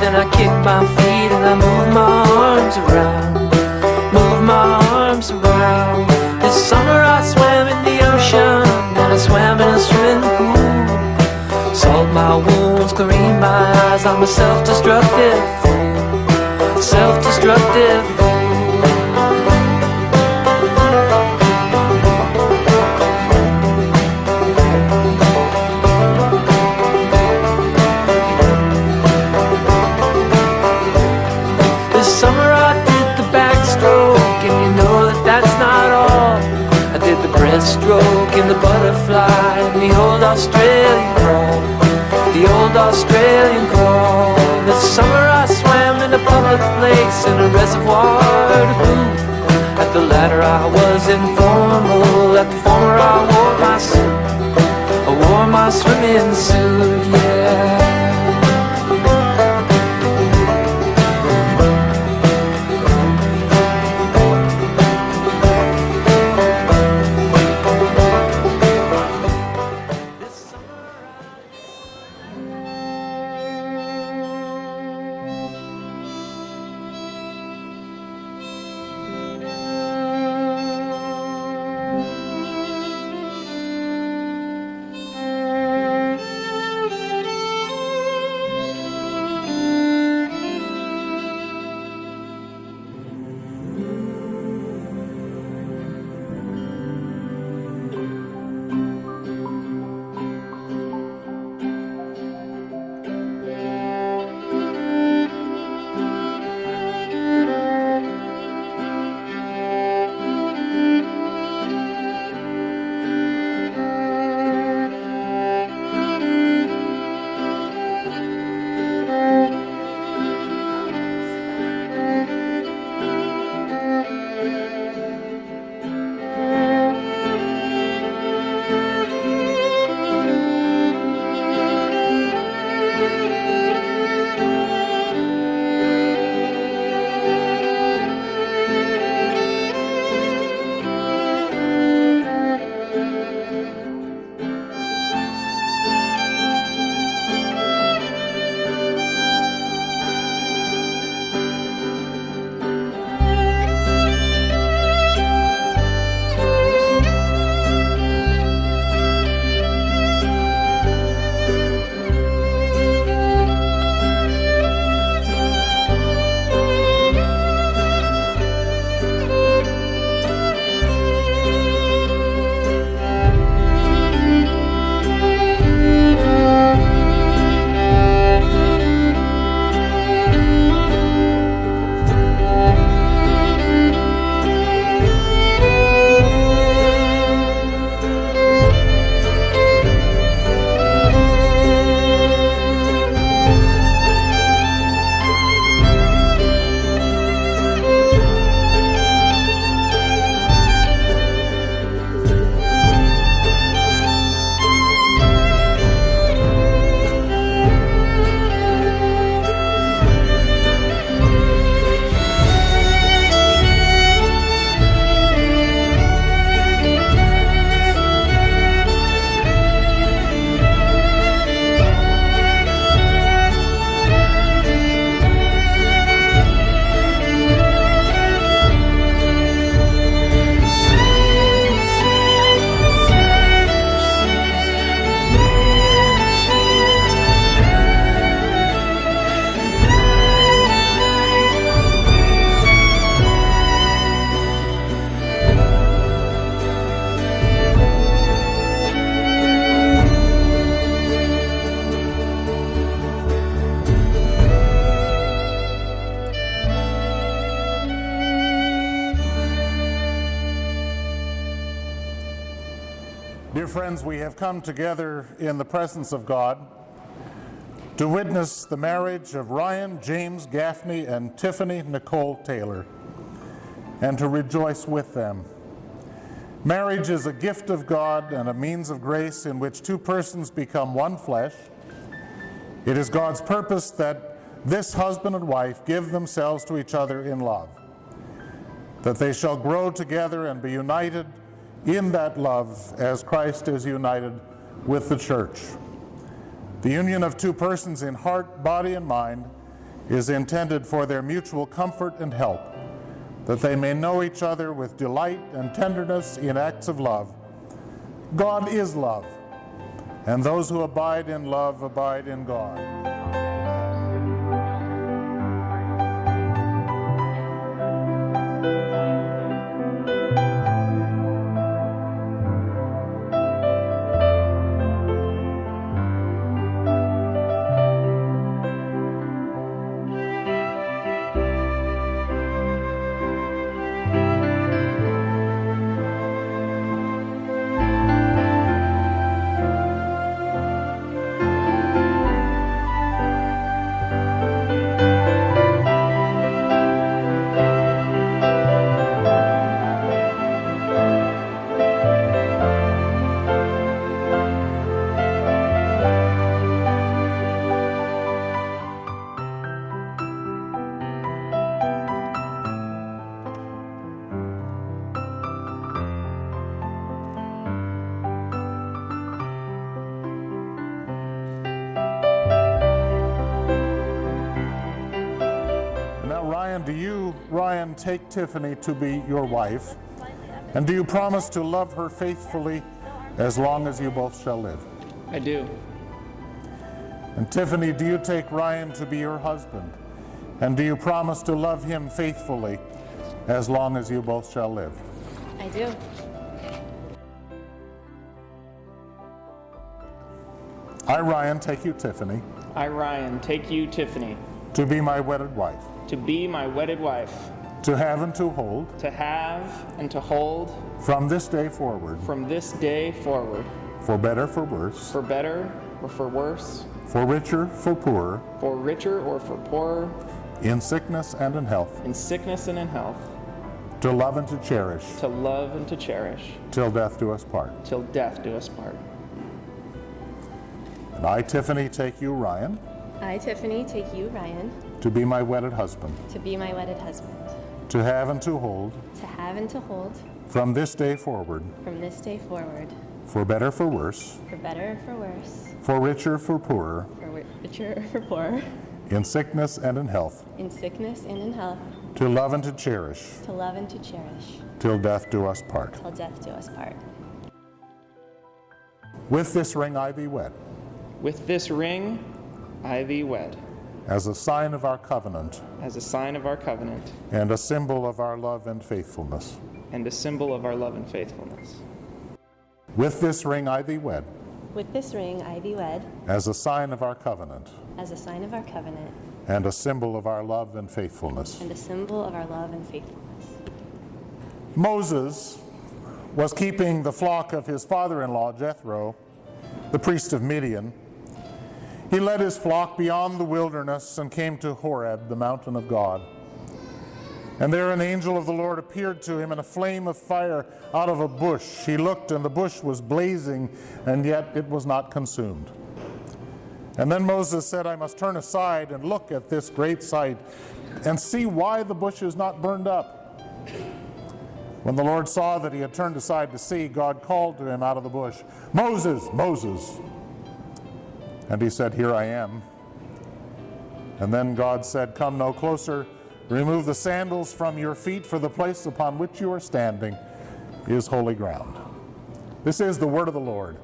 then I kick my feet and I move my arms around. Move my arms around. This summer I swam in the ocean, and I swam in a swimming pool. Salt my wounds, clean my eyes, I'm a self-destructive fool. Self-destructive fool. Stroke in the butterfly and the old Australian crawl. The old Australian crawl. This summer I swam in a public place in a reservoir to boot. At the latter I was informal. At the former I wore my suit. I wore my swimming suit, yeah. Dear friends, we have come together in the presence of God to witness the marriage of Ryan James Gaffney and Tiffany Nicole Taylor, and to rejoice with them. Marriage is a gift of God and a means of grace in which two persons become one flesh. It is God's purpose that this husband and wife give themselves to each other in love, that they shall grow together and be united in that love as Christ is united with the church. The union of two persons in heart, body, and mind is intended for their mutual comfort and help, that they may know each other with delight and tenderness in acts of love. God is love, and those who abide in love abide in God. Do you, Ryan, take Tiffany to be your wife? And do you promise to love her faithfully as long as you both shall live? I do. And Tiffany, do you take Ryan to be your husband? And do you promise to love him faithfully as long as you both shall live? I do. I, Ryan, take you, Tiffany, I, Ryan, take you, Tiffany, to be my wedded wife, to be my wedded wife, to have and to hold, to have and to hold, from this day forward, from this day forward, for better, for worse, for better or for worse, for richer, for poorer, for richer or for poorer, in sickness and in health, in sickness and in health, to love and to cherish, to love and to cherish, till death do us part. till death do us part. And I, Tiffany, take you, Ryan, I, Tiffany, take you, Ryan, to be my wedded husband, to be my wedded husband, to have and to hold, to have and to hold, from this day forward, from this day forward, for better, for worse, for better or for worse, for richer, for poorer, for richer or for poorer, in sickness and in health, in sickness and in health, to love and to cherish, to love and to cherish, till death do us part. till death do us part. With this ring I thee wed, With this ring I thee wed, as a sign of our covenant, as a sign of our covenant, and a symbol of our love and faithfulness. and a symbol of our love and faithfulness. With this ring I thee wed, With this ring I thee wed, as a sign of our covenant, as a sign of our covenant, and a symbol of our love and faithfulness. and a symbol of our love and faithfulness. Moses was keeping the flock of his father-in-law, Jethro, the priest of Midian. He led his flock beyond the wilderness and came to Horeb, the mountain of God. And there an angel of the Lord appeared to him in a flame of fire out of a bush. He looked, and the bush was blazing, and yet it was not consumed. And then Moses said, I must turn aside and look at this great sight and see why the bush is not burned up. When the Lord saw that he had turned aside to see, God called to him out of the bush, Moses, Moses. And he said, Here I am. And then God said, Come no closer. Remove the sandals from your feet, for the place upon which you are standing is holy ground. This is the word of the Lord.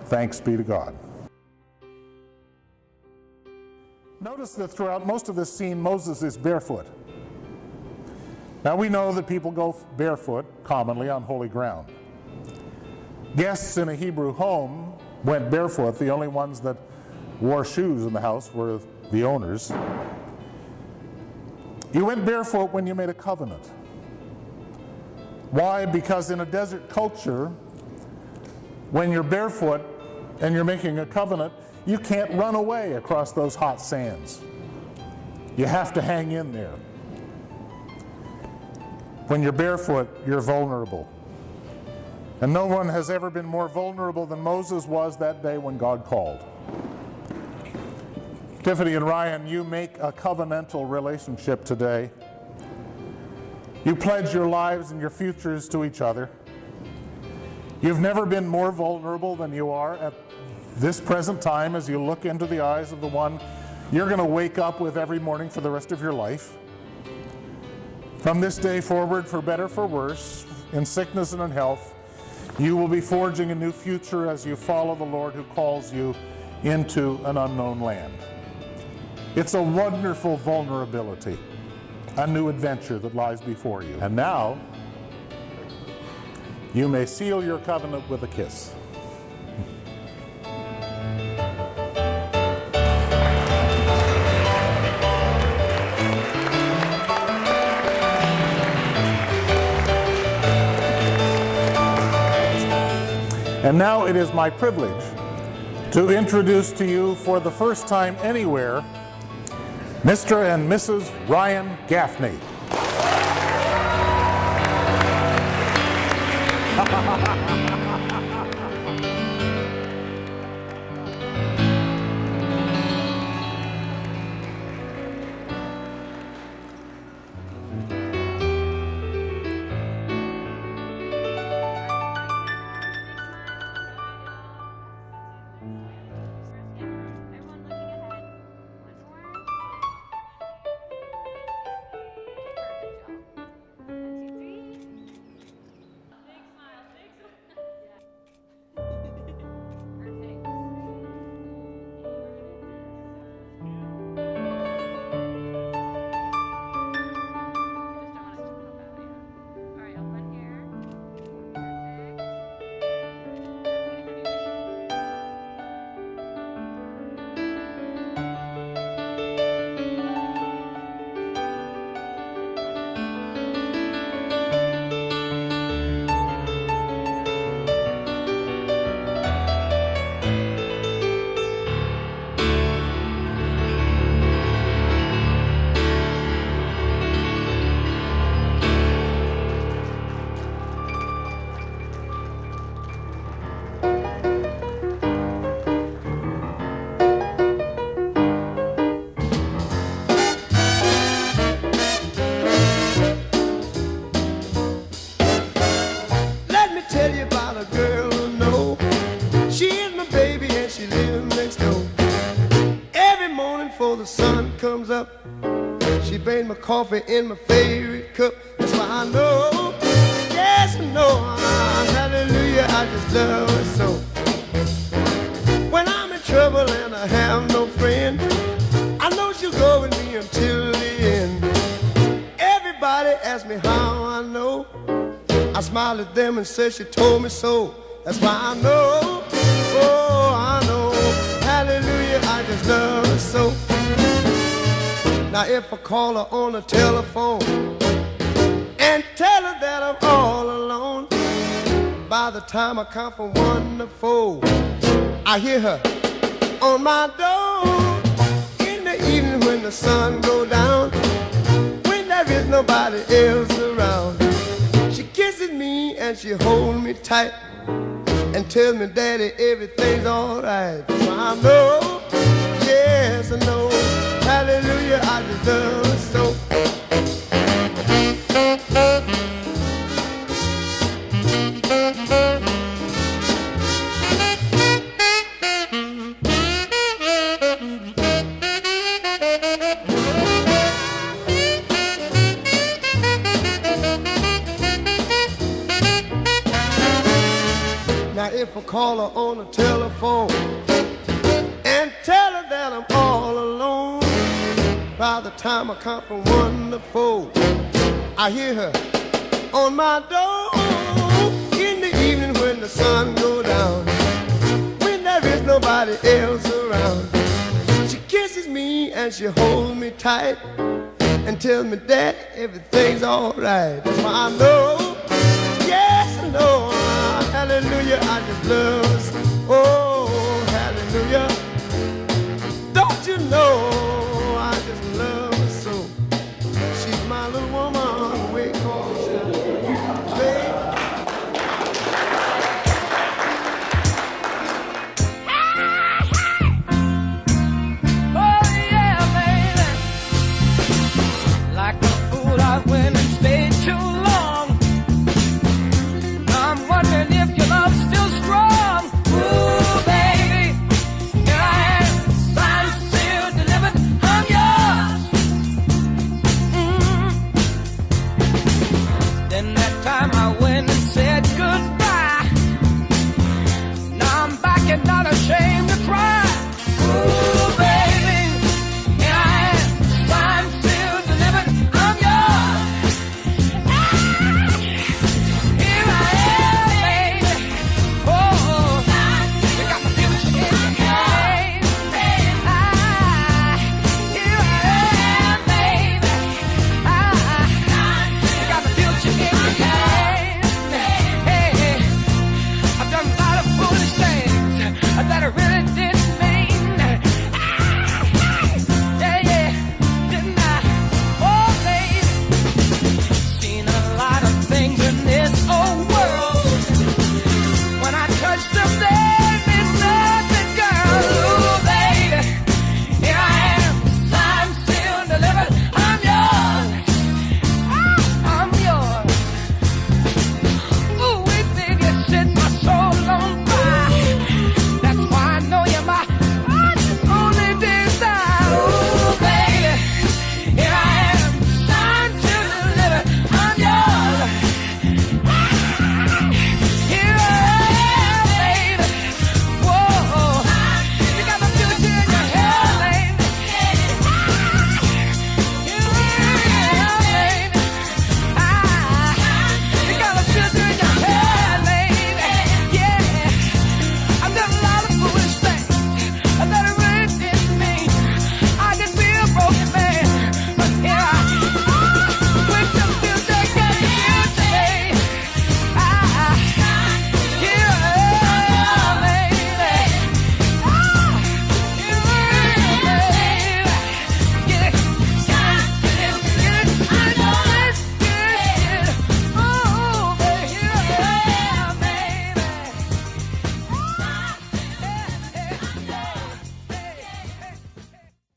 Thanks be to God. Notice that throughout most of this scene, Moses is barefoot. Now we know that people go barefoot commonly on holy ground. Guests in a Hebrew home went barefoot. The only ones that wore shoes in the house were the owners. You went barefoot when you made a covenant. Why? Because in a desert culture, when you're barefoot and you're making a covenant, you can't run away across those hot sands. You have to hang in there. When you're barefoot, you're vulnerable. And no one has ever been more vulnerable than Moses was that day when God called. Tiffany and Ryan, you make a covenantal relationship today. You pledge your lives and your futures to each other. You've never been more vulnerable than you are at this present time as you look into the eyes of the one you're going to wake up with every morning for the rest of your life. From this day forward, for better, for worse, in sickness and in health, you will be forging a new future as you follow the Lord who calls you into an unknown land. It's a wonderful vulnerability, a new adventure that lies before you. And now, you may seal your covenant with a kiss. And now it is my privilege to introduce to you for the first time anywhere, Mr. and Mrs. Ryan Gaffney. Coffee in my favorite cup. That's why I know, yes I know, hallelujah, I just love her so. When I'm in trouble and I have no friend, I know she'll go with me until the end. Everybody asks me how I know. I smile at them and say she told me so. That's why I know, oh I know, hallelujah, I just love her so. Now if I call her on the telephone and tell her that I'm all alone, by the time I count from 1 to 4, I hear her on my door. In the evening when the sun goes down, when there is nobody else around, she kisses me and she holds me tight and tells me, Daddy, everything's alright. So I know, yes I know, hallelujah, I just love her so. Now if I call her on the telephone and tell her that I'm all alone, by the time I count from 1 to 4, I hear her on my door. In the evening when the sun goes down, when there is nobody else around, she kisses me and she holds me tight and tells me that everything's alright. That's why I know, yes I know, hallelujah, I just love her. Oh,